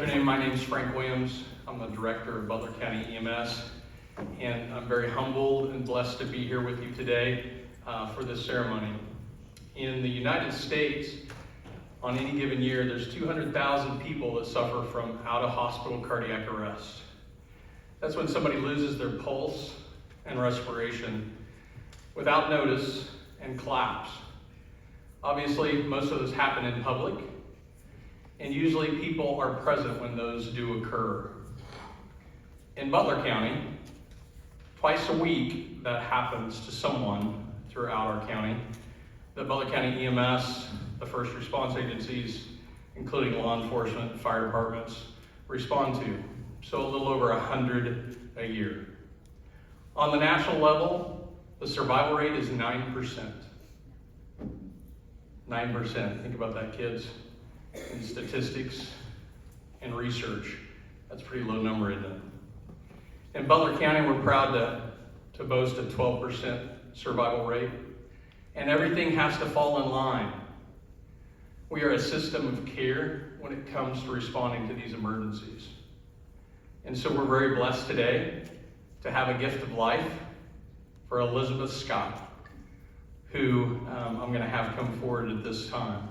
My name is Frank Williams. I'm the director of Butler County EMS, and I'm very humbled and blessed to be here with you today for this ceremony. In the United States, on any given year, there's 200,000 people that suffer from out-of-hospital cardiac arrest. That's when somebody loses their pulse and respiration without notice and collapse. Obviously, most of those happen in public, and usually people are present when those do occur. In Butler County, twice a week that happens to someone throughout our county. The Butler County EMS, the first response agencies, including law enforcement, fire departments, respond to. So a little over 100 a year. On the national level, the survival rate is 9%. 9%, think about that, kids. In statistics and research, that's a pretty low number, isn't it? In Butler County, we're proud to boast a 12% survival rate, and everything has to fall in line. We are a system of care when it comes to responding to these emergencies. And so we're very blessed today to have a gift of life for Elizabeth Scott, who I'm going to have come forward at this time.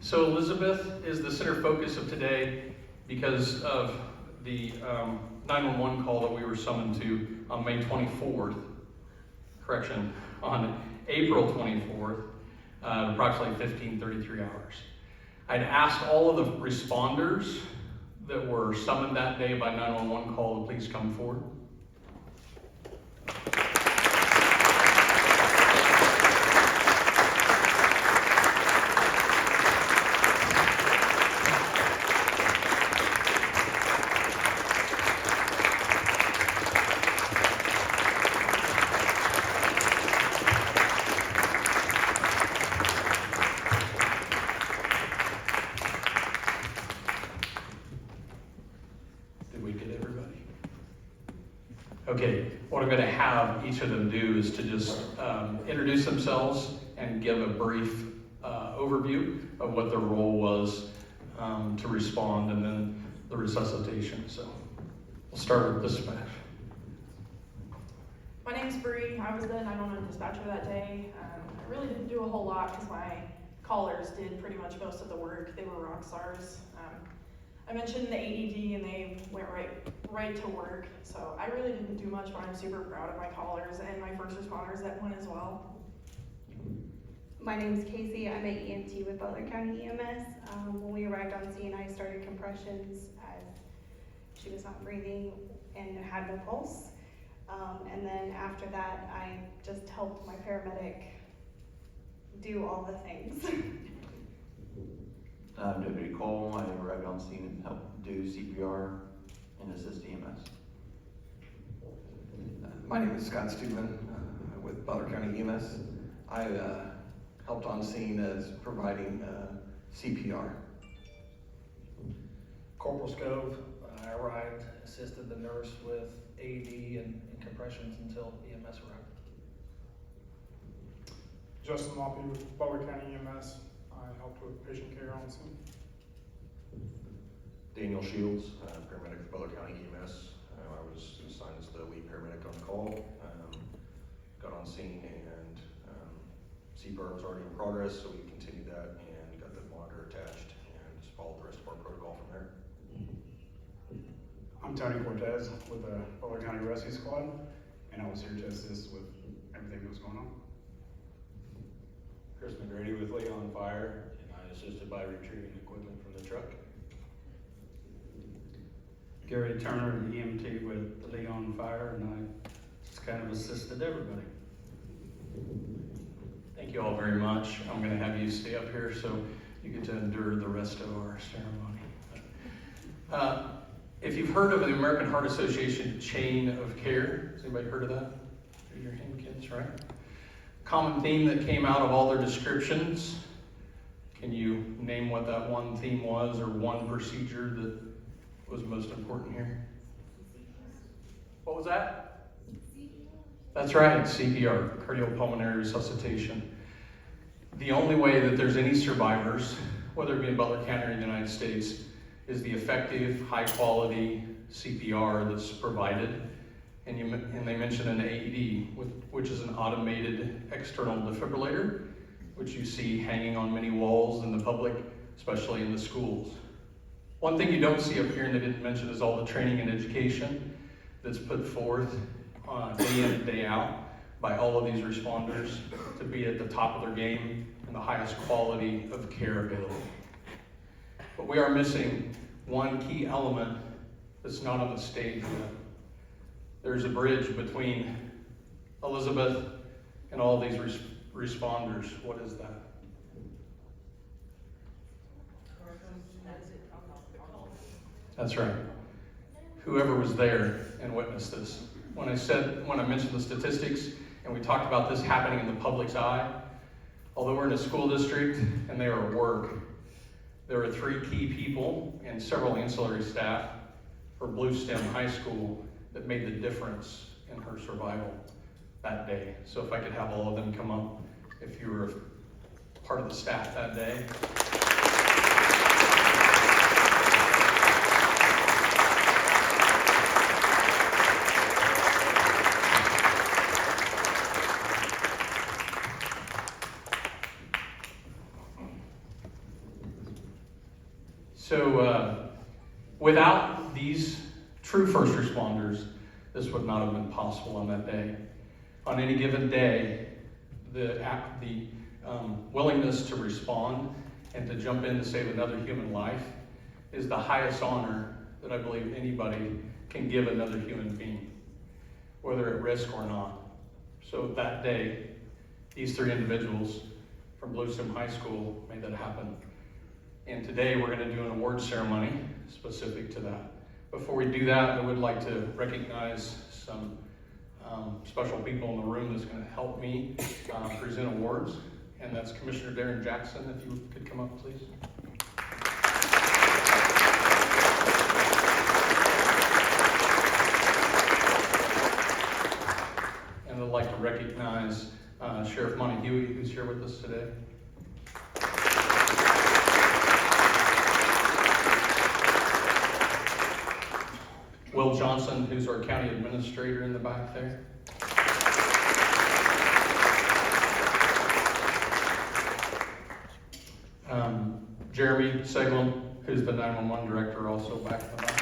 So Elizabeth is the center focus of today because of the 911 call that we were summoned to on May 24th, on April 24th, approximately 15:33 hours. I'd asked all of the responders that were summoned that day by 911 call to please come forward. Okay, what I'm going to have each of them do is to just introduce themselves and give a brief overview of what their role was to respond, and then the resuscitation. So we'll start with dispatch. My name's Bree. I was the 911 dispatcher that day. I really didn't do a whole lot because my callers did pretty much most of the work. They were rock stars. I mentioned the AED and they went right to work, so I really didn't do much, but I'm super proud of my callers and my first responders that went as well. My name is Casey. I'm an EMT with Butler County EMS. When we arrived on scene, I started compressions as she was not breathing and had no pulse. And then after that, I just helped my paramedic do all the things. I'm Deputy Nicole. I arrived on scene and helped do CPR and assist EMS. My name is Scott Steuben with Butler County EMS. I helped on scene as providing CPR. Corporal Scove, I arrived, assisted the nurse with AED and compressions until EMS arrived. Justin Loppy with Butler County EMS. I helped with patient care on scene. Daniel Shields, paramedic for Butler County EMS. I was assigned as the lead paramedic on call. Got on scene and CPR was already in progress, so we continued that and got the monitor attached and just followed the rest of our protocol from there. I'm Tony Cortez with the Butler County Rescue Squad, and I was here to assist with everything that was going on. Chris McGrady with Leon Fire, and I assisted by retrieving equipment from the truck. Gary Turner, an EMT with Leon Fire, and I just kind of assisted everybody. Thank you all very much. I'm going to have you stay up here so you get to endure the rest of our ceremony. If you've heard of the American Heart Association chain of care, has anybody heard of that? Raise your hand, kids, right? common theme that came out of all their descriptions. Can you name what that one theme was or one procedure that was most important here? What was that? That's right, CPR, cardiopulmonary resuscitation. The only way that there's any survivors, whether it be in Butler County or in the United States, is the effective, high-quality CPR that's provided. And they mentioned an AED, which is an automated external defibrillator, which you see hanging on many walls in the public, especially in the schools. One thing you don't see up here, and they didn't mention, is all the training and education that's put forth day in and day out by all of these responders to be at the top of their game and the highest quality of care available. But we are missing one key element that's not on the stage yet. There's a bridge between Elizabeth and all these responders. What is that? That's right. Whoever was there and witnessed this. When I mentioned the statistics and we talked about this happening in the public's eye, although we're in a school district and they are at work, there are 3 key people and several ancillary staff for Bluestem High School that made the difference in her survival that day. So if I could have all of them come up, if you were part of the staff that day. So without these true first responders, this would not have been possible on that day. On any given day, the willingness to respond and to jump in to save another human life is the highest honor that I believe anybody can give another human being, whether at risk or not. So that day, these 3 individuals from Bluestem High School made that happen. And today we're going to do an award ceremony specific to that. Before we do that, I would like to recognize some special people in the room that's going to help me present awards. And that's Commissioner Darren Jackson, if you could come up, please. And I'd like to recognize Sheriff Montague, who's here with us today. Will Johnson, who's our county administrator in the back there. Jeremy Seglin, who's the 911 director, also back in the back.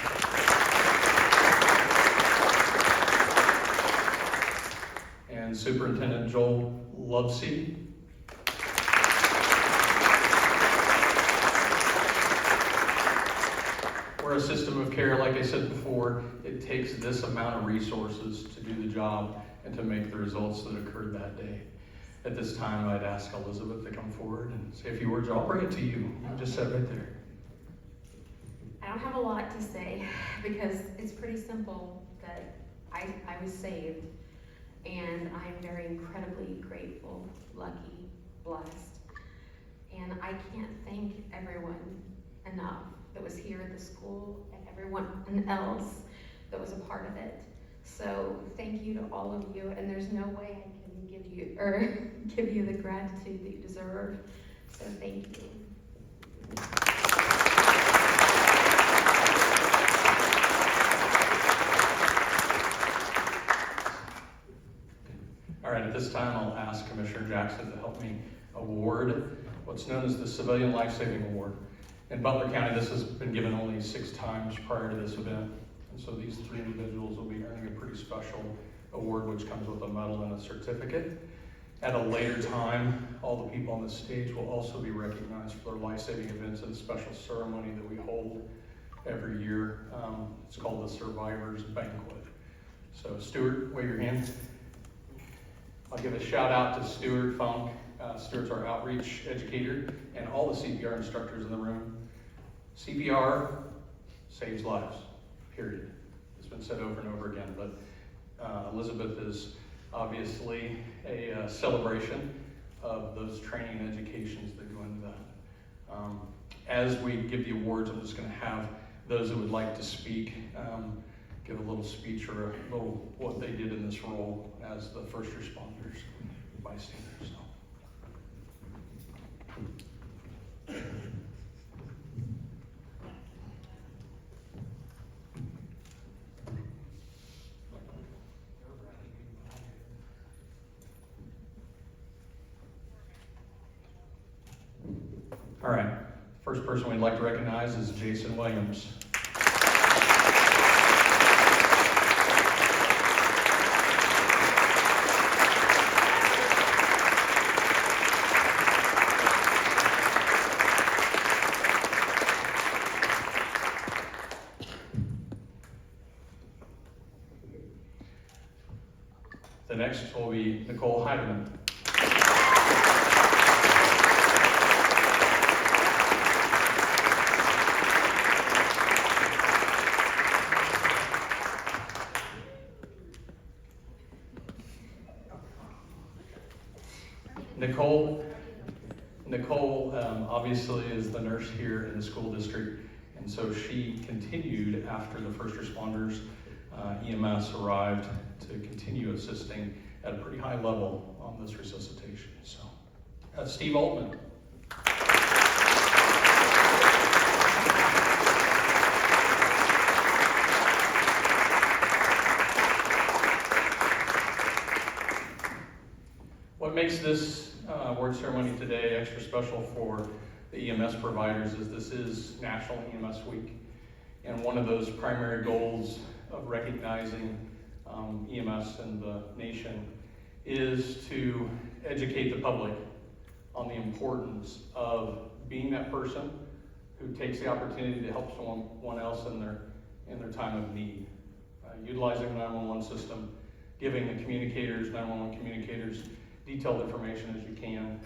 And Superintendent Joel Lovesey. We're a system of care, like I said before, it takes this amount of resources to do the job and to make the results that occurred that day. At this time, I'd ask Elizabeth to come forward and say a few words. I'll bring it to you. You just sit right there. I don't have a lot to say because it's pretty simple that I was saved, and I'm very incredibly grateful, lucky, blessed. And I can't thank everyone enough that was here at the school and everyone else that was a part of it. So thank you to all of you, and there's no way I can give you the gratitude that you deserve. So thank you. All right, at this time, I'll ask Commissioner Jackson to help me award what's known as the Civilian Lifesaving Award. In Butler County, this has been given only 6 times prior to this event. And so these 3 individuals will be earning a pretty special award, which comes with a medal and a certificate. At a later time, all the people on the stage will also be recognized for their life-saving events at a special ceremony that we hold every year. It's called the Survivors Banquet. So Stuart, wave your hand. I'll give a shout out to Stuart Funk. Stuart's our outreach educator and all the CPR instructors in the room. CPR saves lives, period. It's been said over and over again, but Elizabeth is obviously a celebration of those training and educations that go into that. As we give the awards, I'm just going to have those that would like to speak give a little speech or a little what they did in this role as the first responders, bystanders. All right, first person we'd like to recognize is Jason Williams. The next will be Nicole Heideman. Nicole obviously is the nurse here in the school district, and so she continued after the first responders EMS arrived to continue assisting at a pretty high level on this resuscitation. So, Steve Altman. What makes this award ceremony today extra special for the EMS providers is this is National EMS Week. And one of those primary goals of recognizing EMS in the nation is to educate the public on the importance of being that person who takes the opportunity to help someone else in their time of need. Utilizing the 911 system, giving the 911 communicators, detailed information as you can,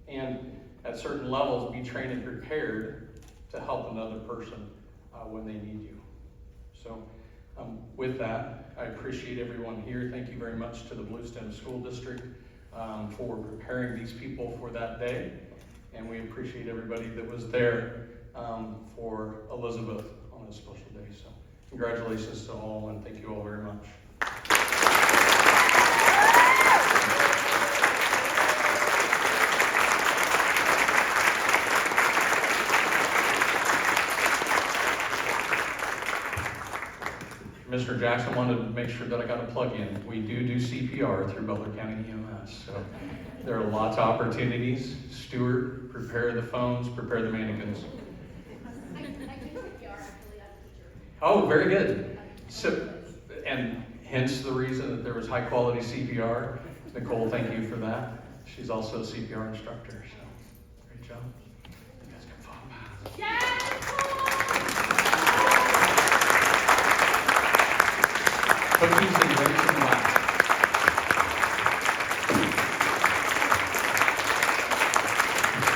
and at certain levels be trained and prepared to help another person when they need you. So with that, I appreciate everyone here. Thank you very much to the Bluestem School District for preparing these people for that day, and we appreciate everybody that was there for Elizabeth on this special day. So congratulations to all, and thank you all very much. Mr. Jackson wanted to make sure that I got a plug in. We do CPR through Butler County EMS. So there are lots of opportunities. Stuart, prepare the phones, prepare the mannequins. I do CPR, actually, I'm a teacher. Oh, very good. So, and hence the reason that there was high quality CPR. Nicole, thank you for that. She's also a CPR instructor, so great job. You guys can follow back. Yes! Cookies and drinks and